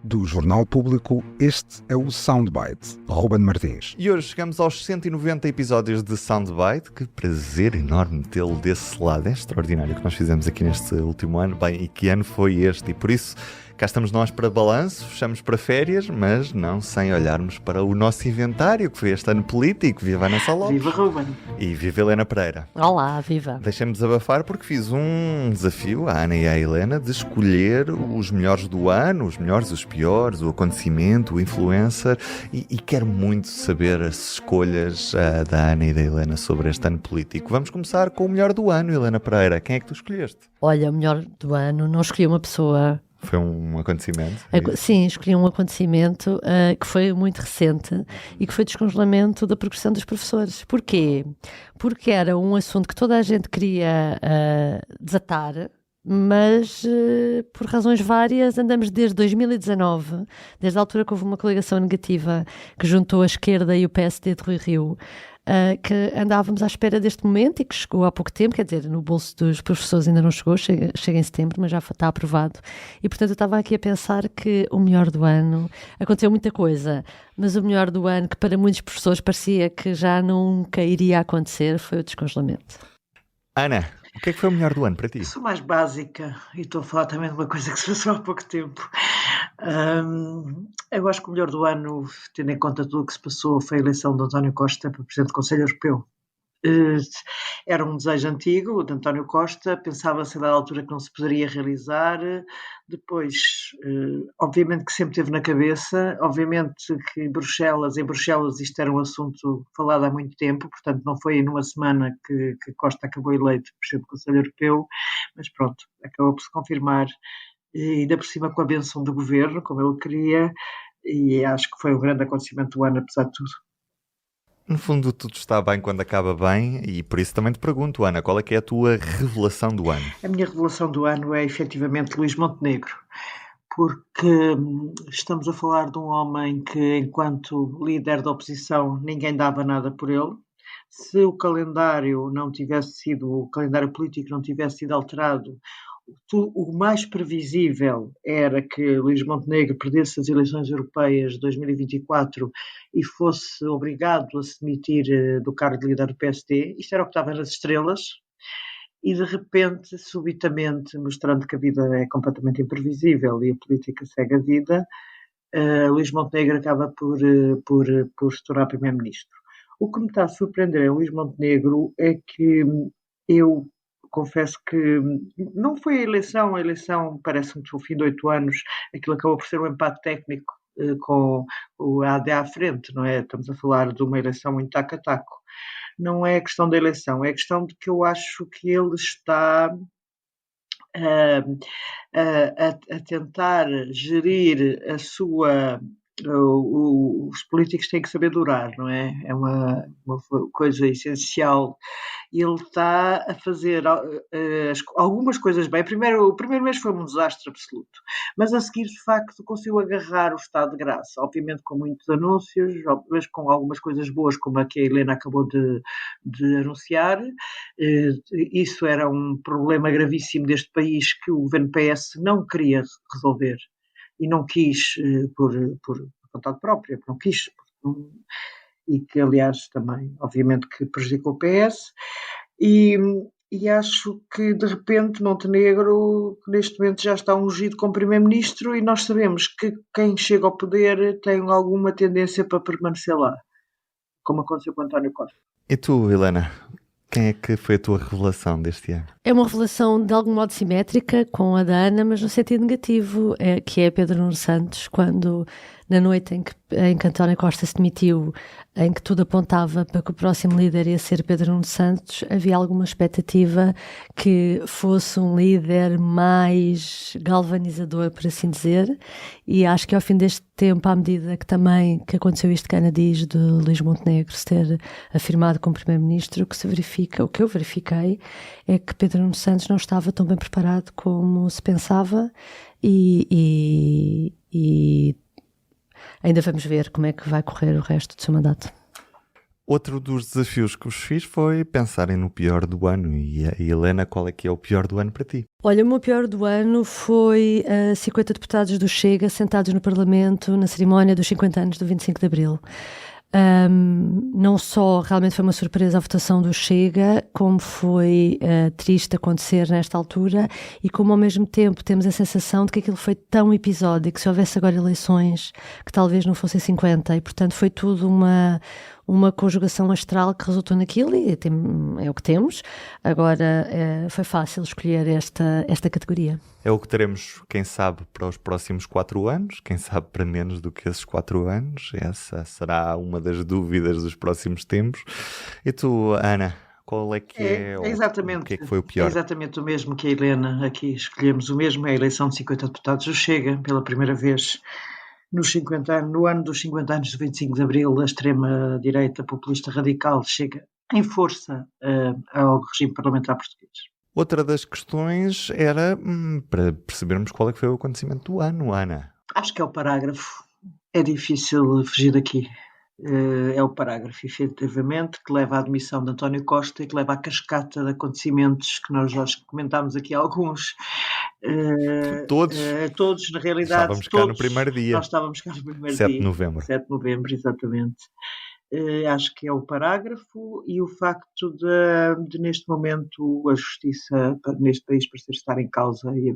Do Jornal Público, este é o Soundbite, Ruben Martins. E hoje chegamos aos 190 episódios de Soundbite. Que prazer enorme tê-lo desse lado. É extraordinário o que nós fizemos aqui neste último ano. Bem, e que ano foi este? E por isso, cá estamos nós para balanço, fechamos para férias, mas não sem olharmos para o nosso inventário, que foi este ano político. Viva Ana Sá Lopes. Viva Ruben. E viva Helena Pereira. Olá, viva. Deixem-me desabafar porque fiz um desafio à Ana e à Helena de escolher os melhores do ano, os melhores, os piores, o acontecimento, o influencer, e quero muito saber as escolhas da Ana e da Helena sobre este ano político. Vamos começar com o melhor do ano, Helena Pereira. Quem é que tu escolheste? Olha, o melhor do ano, não escolhi uma pessoa. Foi um acontecimento? Sim, escolhi um acontecimento que foi muito recente e que foi o descongelamento da progressão dos professores. Porquê? Porque era um assunto que toda a gente queria desatar, mas por razões várias andamos desde 2019, desde a altura que houve uma coligação negativa que juntou a esquerda e o PSD de Rui Rio, que andávamos à espera deste momento e que chegou há pouco tempo, quer dizer, no bolso dos professores ainda não chegou, chega em setembro, mas já está aprovado. E portanto eu estava aqui a pensar que o melhor do ano, aconteceu muita coisa, mas o melhor do ano, que para muitos professores parecia que já nunca iria acontecer, foi o descongelamento. Ana, o que é que foi o melhor do ano para ti? Sou mais básica e estou a falar também de uma coisa que se passou há pouco tempo. Eu acho que o melhor do ano, tendo em conta tudo o que se passou, foi a eleição de António Costa para Presidente do Conselho Europeu. Era um desejo antigo de António Costa, pensava-se a dada altura que não se poderia realizar. Depois, obviamente que sempre teve na cabeça, obviamente que em Bruxelas isto era um assunto falado há muito tempo, portanto não foi numa semana que Costa acabou eleito Presidente do Conselho Europeu, mas pronto, acabou por se confirmar, e ainda por cima com a bênção do governo, como ele queria, e acho que foi um grande acontecimento do ano, apesar de tudo. No fundo, tudo está bem quando acaba bem, e por isso também te pergunto, Ana, qual é que é a tua revelação do ano? A minha revelação do ano é efetivamente Luís Montenegro, porque estamos a falar de um homem que, enquanto líder da oposição, ninguém dava nada por ele. Se o calendário político não tivesse sido alterado, o mais previsível era que Luís Montenegro perdesse as eleições europeias de 2024 e fosse obrigado a se demitir do cargo de líder do PSD. Isto era o que estava nas estrelas. E de repente, subitamente, mostrando que a vida é completamente imprevisível e a política segue a vida, Luís Montenegro acaba por se tornar primeiro-ministro. O que me está a surpreender em Luís Montenegro é que eu confesso que não foi a eleição parece-me que o fim de 8 anos, aquilo acabou por ser um empate técnico com o AD à frente, não é? Estamos a falar de uma eleição muito taco a taco. Não é a questão da eleição, é a questão de que eu acho que ele está a tentar gerir a sua... Os políticos têm que saber durar, não é? É uma coisa essencial. Ele está a fazer algumas coisas bem. O primeiro mês foi um desastre absoluto, mas a seguir, de facto, conseguiu agarrar o estado de graça, obviamente com muitos anúncios, mas com algumas coisas boas, como a que a Helena acabou de anunciar. Isso era um problema gravíssimo deste país que o governo PS não queria resolver. E não quis por vontade própria, não quis, e que aliás também, obviamente, que prejudicou o PS, e acho que de repente Montenegro neste momento já está ungido como primeiro-ministro e nós sabemos que quem chega ao poder tem alguma tendência para permanecer lá, como aconteceu com António Costa. E tu, Helena? Quem é que foi a tua revelação deste ano? É uma revelação de algum modo simétrica com a da Ana, mas no sentido negativo, que é Pedro Nuno Santos, quando na noite em que António Costa se demitiu, em que tudo apontava para que o próximo líder ia ser Pedro Nuno Santos, havia alguma expectativa que fosse um líder mais galvanizador, por assim dizer, e acho que ao fim deste tempo, à medida que também que aconteceu isto que a Ana diz de Luís Montenegro se ter afirmado como primeiro-ministro, o que eu verifiquei é que Pedro Nuno Santos não estava tão bem preparado como se pensava e ainda vamos ver como é que vai correr o resto do seu mandato. Outro dos desafios que vos fiz foi pensarem no pior do ano. E Helena, qual é que é o pior do ano para ti? Olha, o meu pior do ano foi 50 deputados do Chega sentados no Parlamento na cerimónia dos 50 anos do 25 de Abril. Não só realmente foi uma surpresa a votação do Chega, como foi triste acontecer nesta altura e como ao mesmo tempo temos a sensação de que aquilo foi tão episódico, que se houvesse agora eleições, que talvez não fossem 50 e portanto foi tudo uma conjugação astral que resultou naquilo e é o que temos. Agora foi fácil escolher esta categoria. É o que teremos, quem sabe, para os próximos 4 anos, quem sabe para menos do que esses 4 anos. Essa será uma das dúvidas dos próximos tempos. E tu, Ana, qual é que exatamente, o que é que foi o pior? É exatamente o mesmo que a Helena, aqui escolhemos o mesmo, é a eleição de 50 deputados do Chega, pela primeira vez no ano dos 50 anos do 25 de Abril, a extrema-direita populista radical chega em força ao regime parlamentar português. Outra das questões era para percebermos qual é que foi o acontecimento do ano, Ana. Acho que é o parágrafo. É difícil fugir daqui. É o parágrafo, efetivamente, que leva à admissão de António Costa e que leva à cascata de acontecimentos que nós já comentámos aqui alguns. Todos, na realidade. Estávamos cá no primeiro dia. Nós estávamos cá no primeiro 7 dia. de novembro. 7 de novembro, exatamente. Acho que é o parágrafo e o facto de neste momento a justiça neste país parecer estar em causa e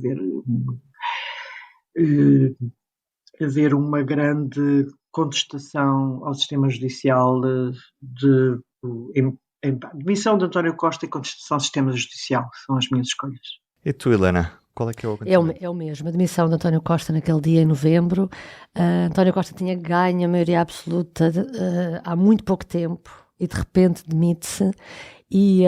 haver uma grande contestação ao sistema judicial de demissão de António Costa e contestação ao sistema judicial. São as minhas escolhas. E tu, Helena? Qual é que é o acontecimento? É o mesmo, a demissão de António Costa naquele dia, em novembro. António Costa tinha ganho a maioria absoluta há muito pouco tempo e de repente demite-se e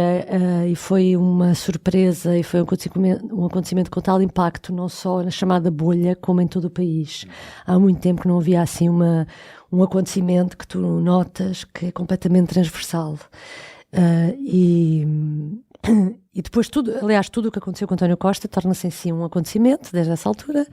foi uma surpresa e foi um acontecimento com tal impacto, não só na chamada bolha, como em todo o país. Há muito tempo que não havia assim um acontecimento que tu notas que é completamente transversal. E depois tudo o que aconteceu com António Costa torna-se em si um acontecimento desde essa altura,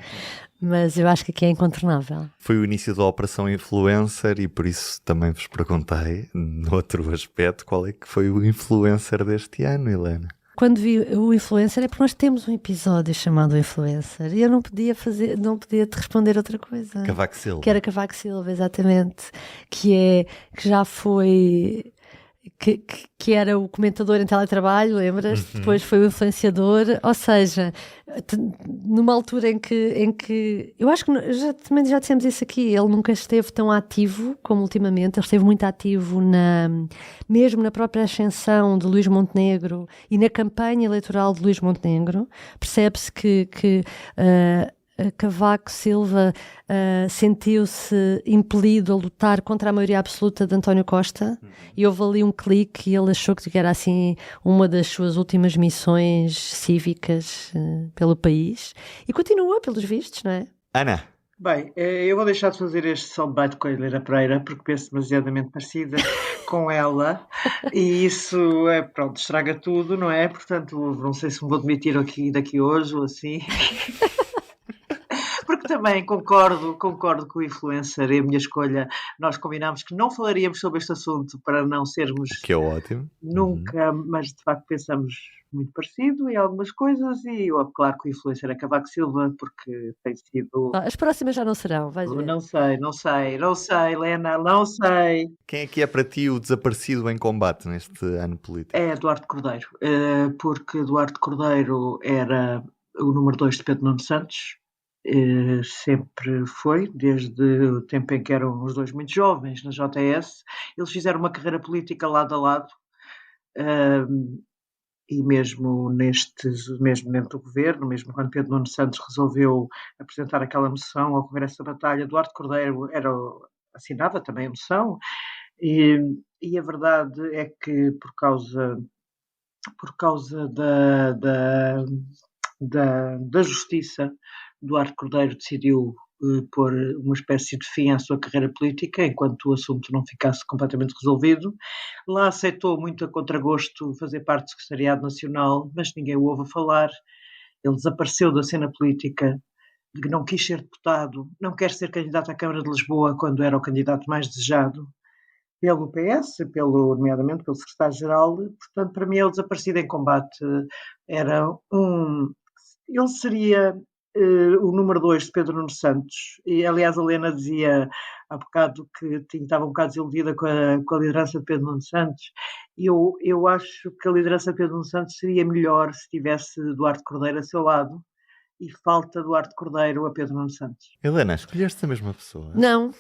mas eu acho que aqui é incontornável. Foi o início da Operação Influencer e por isso também vos perguntei, noutro aspecto, qual é que foi o influencer deste ano, Helena? Quando vi o influencer é porque nós temos um episódio chamado Influencer e eu não podia te responder outra coisa. Cavaco Silva. Que era Cavaco Silva, exatamente. Que já foi... Que era o comentador em teletrabalho, lembras? Depois foi o influenciador, ou seja, numa altura em que eu acho que também já dissemos isso aqui, ele nunca esteve tão ativo como ultimamente, ele esteve muito ativo mesmo na própria ascensão de Luís Montenegro e na campanha eleitoral de Luís Montenegro. Percebe-se que Cavaco Silva sentiu-se impelido a lutar contra a maioria absoluta de António Costa e houve ali um clique e ele achou que era assim uma das suas últimas missões cívicas pelo país e continua pelos vistos, não é? Ana. Bem, eu vou deixar de fazer este soundbite com a Helena Pereira porque penso demasiadamente parecida com ela e isso, pronto, estraga tudo, não é? Portanto, não sei se me vou demitir aqui daqui hoje ou assim. Porque também concordo com o influencer e a minha escolha. Nós combinámos que não falaríamos sobre este assunto para não sermos... Que é ótimo. Nunca, mas de facto pensamos muito parecido em algumas coisas e claro que o influencer é Cavaco Silva porque tem sido... As próximas já não serão, vais ver. Não sei, Helena, não sei. Quem é que é para ti o desaparecido em combate neste ano político? É Eduardo Cordeiro, porque Eduardo Cordeiro era o número 2 de Pedro Nuno Santos. Sempre foi, desde o tempo em que eram os dois muito jovens na JS, eles fizeram uma carreira política lado a lado e mesmo dentro do governo, mesmo quando Pedro Nuno Santos resolveu apresentar aquela moção ao Congresso da Batalha, Eduardo Cordeiro assinava também a moção e a verdade é que por causa da justiça, Eduardo Cordeiro decidiu pôr uma espécie de fim à sua carreira política, enquanto o assunto não ficasse completamente resolvido. Lá aceitou muito a contragosto fazer parte do Secretariado Nacional, mas ninguém o ouve falar. Ele desapareceu da cena política, não quis ser deputado, não quer ser candidato à Câmara de Lisboa quando era o candidato mais desejado. pelo PS, nomeadamente pelo secretário-geral. Portanto, para mim é o desaparecido em combate. Ele seria o número 2 de Pedro Nuno Santos. E, aliás, a Helena dizia há bocado que estava um bocado desiludida com a liderança de Pedro Nuno Santos. Eu acho que a liderança de Pedro Nuno Santos seria melhor se tivesse Duarte Cordeiro a seu lado. E falta Duarte Cordeiro a Pedro Nuno Santos. Helena, escolheste a mesma pessoa? Não.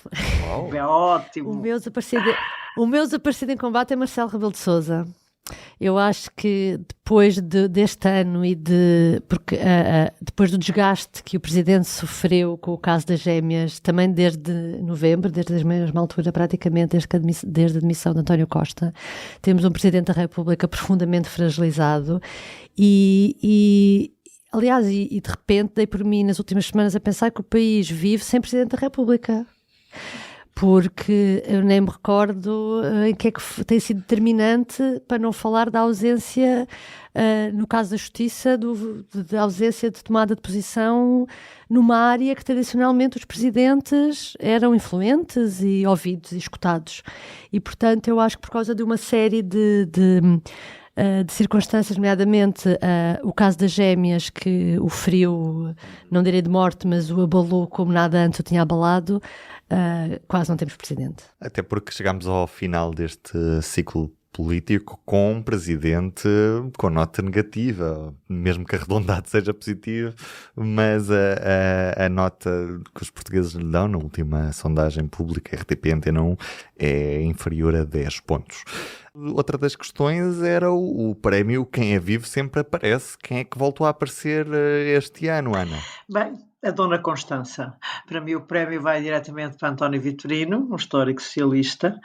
Uau. É ótimo. O meu desaparecido em combate é Marcelo Rebelo de Sousa. Eu acho que depois deste ano porque depois do desgaste que o Presidente sofreu com o caso das gêmeas, também desde novembro, desde a mesma altura praticamente, desde a demissão de António Costa, temos um Presidente da República profundamente fragilizado aliás, de repente dei por mim nas últimas semanas a pensar que o país vive sem Presidente da República. Porque eu nem me recordo em que é que tem sido determinante, para não falar da ausência, no caso da Justiça, da ausência de tomada de posição numa área que tradicionalmente os presidentes eram influentes e ouvidos e escutados. E, portanto, eu acho que por causa de uma série de circunstâncias, nomeadamente o caso das gêmeas, que o feriu, não direi de morte, mas o abalou como nada antes o tinha abalado, quase não temos presidente. Até porque chegámos ao final deste ciclo político com um presidente com nota negativa, mesmo que arredondado seja positivo, mas a nota que os portugueses lhe dão na última sondagem pública RTP Antena 1 é inferior a 10 pontos. Outra das questões era o prémio Quem é Vivo Sempre Aparece. Quem é que voltou a aparecer este ano, Ana? Bem, a Dona Constança. Para mim o prémio vai diretamente para António Vitorino, um histórico socialista,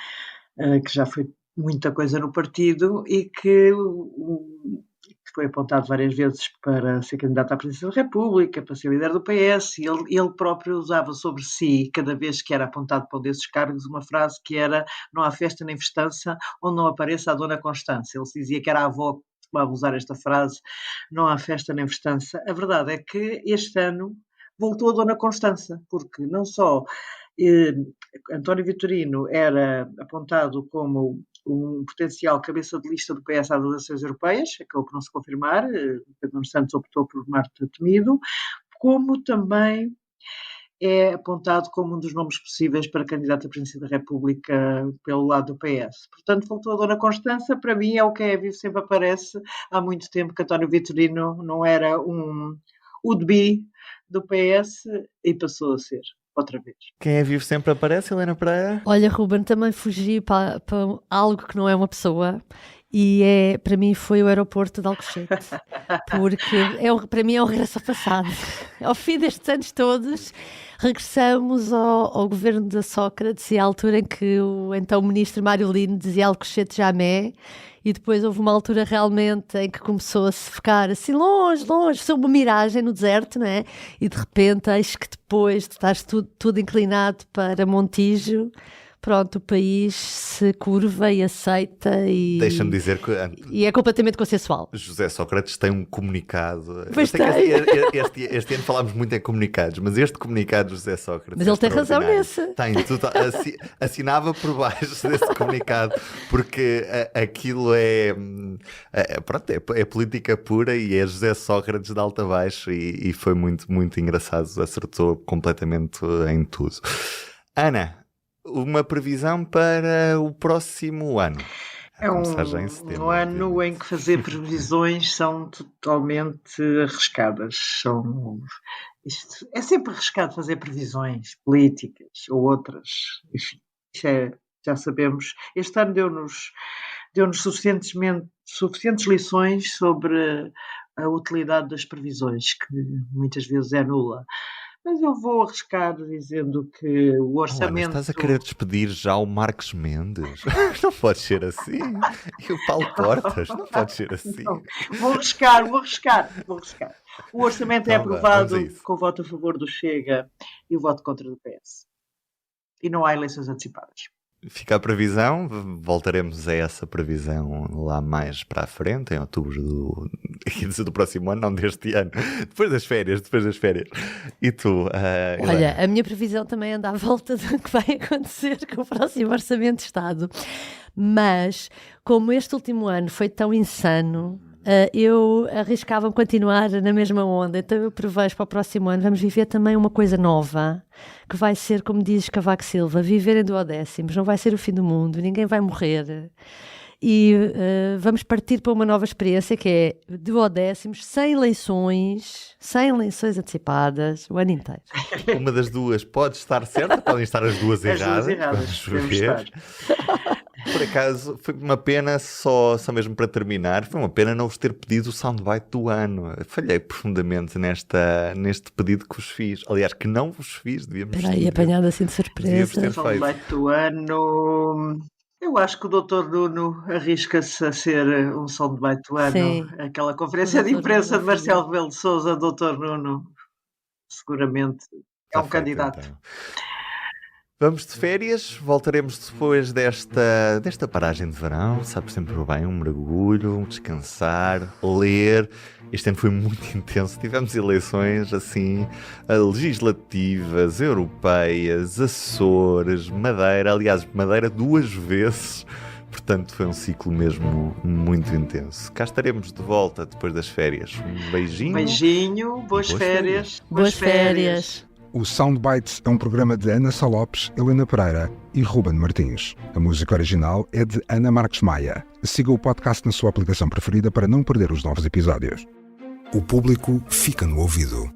que já foi muita coisa no partido e que foi apontado várias vezes para ser candidato à presidência da República, para ser líder do PS, e ele próprio usava sobre si, cada vez que era apontado para um desses cargos, uma frase que era: não há festa nem festança onde não apareça a Dona Constança. Ele se dizia que era a avó que costumava usar esta frase: não há festa nem festança. A verdade é que este ano voltou a Dona Constança, porque não só António Vitorino era apontado como um potencial cabeça de lista do PS às eleições europeias, acabou por não se confirmar, Pedro Nuno Santos optou por Marta Temido, como também é apontado como um dos nomes possíveis para candidato à presidência da República pelo lado do PS. Portanto, voltou a Dona Constança. Para mim é o que é vivo, sempre aparece. Há muito tempo que António Vitorino não era um would-be do PS e passou a ser. Outra vez. Quem é vivo sempre aparece, Helena Pereira? Olha, Ruben, também fugi para algo que não é uma pessoa e para mim foi o aeroporto de Alcochete, porque para mim é um regresso ao passado. Ao fim destes anos todos, regressamos ao governo da Sócrates e à altura em que o então ministro Mário Lino dizia Alcochete jamais. E depois houve uma altura realmente em que começou a se ficar assim longe, sob uma miragem no deserto, não é? E de repente, eis que depois estás tudo inclinado para Montijo, pronto, o país se curva e aceita e... Deixa-me dizer que... E é completamente consensual. José Sócrates tem um comunicado... Pois tem. Este ano falámos muito em comunicados, mas este comunicado de José Sócrates... Mas ele tem razão nesse. Tem, assinava por baixo desse comunicado, porque aquilo é política pura e é José Sócrates de alto a baixo e foi muito, muito engraçado, acertou completamente em tudo. Ana, uma previsão para o próximo ano. É um ano em que fazer previsões são totalmente arriscadas. É sempre arriscado fazer previsões políticas ou outras. Enfim, já sabemos. Este ano deu-nos suficientes lições sobre a utilidade das previsões, que muitas vezes é nula. Mas eu vou arriscar dizendo que o orçamento... Ana, estás a querer despedir já o Marcos Mendes? Não pode ser assim. E o Paulo Portas? Não pode ser assim. Não. Vou arriscar. O orçamento é aprovado com o voto a favor do Chega e o voto contra do PS. E não há eleições antecipadas. fica a previsão, voltaremos a essa previsão lá mais para a frente, em outubro do próximo ano, não deste ano, depois das férias. E tu? Olha, a minha previsão também anda à volta do que vai acontecer com o próximo Orçamento de Estado, mas como este último ano foi tão insano, eu arriscava-me continuar na mesma onda, então eu prevejo para o próximo ano vamos viver também uma coisa nova, que vai ser, como diz Cavaco Silva, viver em duodécimos, não vai ser o fim do mundo, ninguém vai morrer, e vamos partir para uma nova experiência que é duodécimos, sem eleições antecipadas, o ano inteiro. Uma das duas pode estar certa, podem estar as duas erradas. Vamos ver. Por acaso, foi uma pena, só mesmo para terminar, foi uma pena não vos ter pedido o soundbite do ano. Falhei profundamente neste pedido que vos fiz. Aliás, que não vos fiz, devíamos ter. Espera aí, apanhado assim de surpresa. O soundbite do ano... Eu acho que o Dr. Nuno arrisca-se a ser um soundbite do ano. Sim. Aquela conferência de imprensa de Marcelo Rebelo de Sousa, Dr. Nuno, seguramente é um candidato. Então. Vamos de férias, voltaremos depois desta paragem de verão, sabe sempre bem, um mergulho, descansar, ler. Este ano foi muito intenso, tivemos eleições assim, legislativas, europeias, Açores, Madeira, aliás, Madeira 2 vezes, portanto foi um ciclo mesmo muito intenso. Cá estaremos de volta depois das férias. Um beijinho. Beijinho, boas férias. Boas férias. O Soundbites é um programa de Ana Sá Lopes, Helena Pereira e Ruben Martins. A música original é de Ana Marques Maia. Siga o podcast na sua aplicação preferida para não perder os novos episódios. O público fica no ouvido.